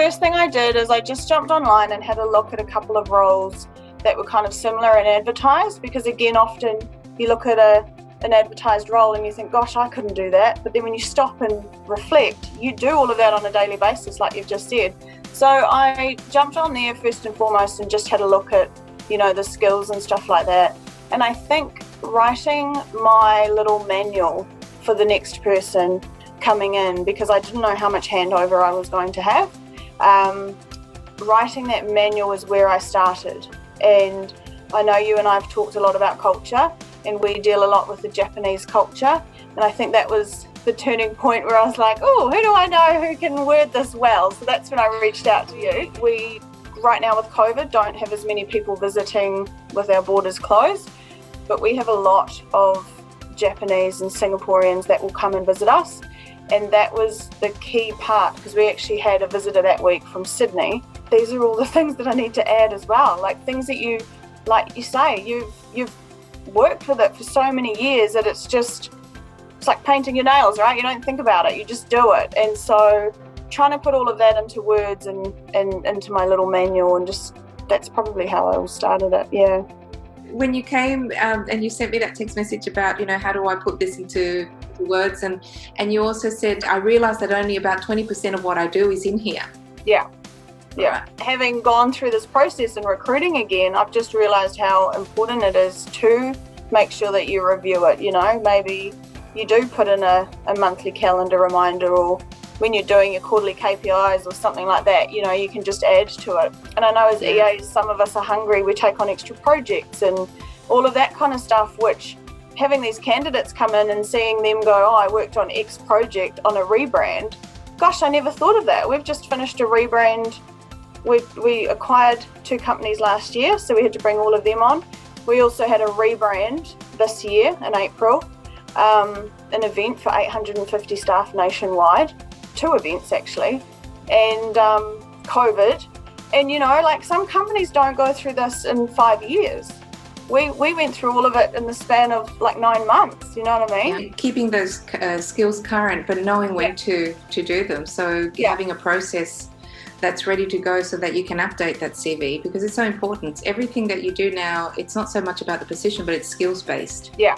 first thing I did is I just jumped online and had a look at a couple of roles that were kind of similar and advertised, because again, often you look at an advertised role and you think, gosh, I couldn't do that. But then when you stop and reflect, you do all of that on a daily basis, like you've just said. So I jumped on there first and foremost and just had a look at, the skills and stuff like that. And I think writing my little manual for the next person coming in, because I didn't know how much handover I was going to have, writing that manual is where I started. And I know you and I have talked a lot about culture, and we deal a lot with the Japanese culture. And I think that was the turning point where I was like, oh, who do I know who can word this well? So that's when I reached out to you. We, right now with COVID, don't have as many people visiting with our borders closed, but we have a lot of Japanese and Singaporeans that will come and visit us. And that was the key part, because we actually had a visitor that week from Sydney. These are all the things that I need to add as well, like things that you say, you've worked with it for so many years that it's like painting your nails, right? You don't think about it, you just do it. And so trying to put all of that into words and into my little manual, and just that's probably how I all started it. Yeah. When you came and you sent me that text message about, how do I put this into words, and you also said, I realized that only about 20% of what I do is in here. Yeah. Right. Having gone through this process and recruiting again, I've just realized how important it is to make sure that you review it. Maybe you do put in a monthly calendar reminder, or when you're doing your quarterly KPIs or something like that, you can just add to it. And I know as EAs, some of us are hungry, we take on extra projects and all of that kind of stuff, which having these candidates come in and seeing them go, oh, I worked on X project on a rebrand. Gosh, I never thought of that. We've just finished a rebrand. We acquired 2 companies last year, so we had to bring all of them on. We also had a rebrand this year in April, an event for 850 staff nationwide, 2 events actually, and COVID. And some companies don't go through this in 5 years. We went through all of it in the span of 9 months, you know what I mean? Yeah, keeping those skills current, but knowing when to do them. So having a process that's ready to go so that you can update that CV, because it's so important. Everything that you do now, it's not so much about the position, but it's skills based. Yeah.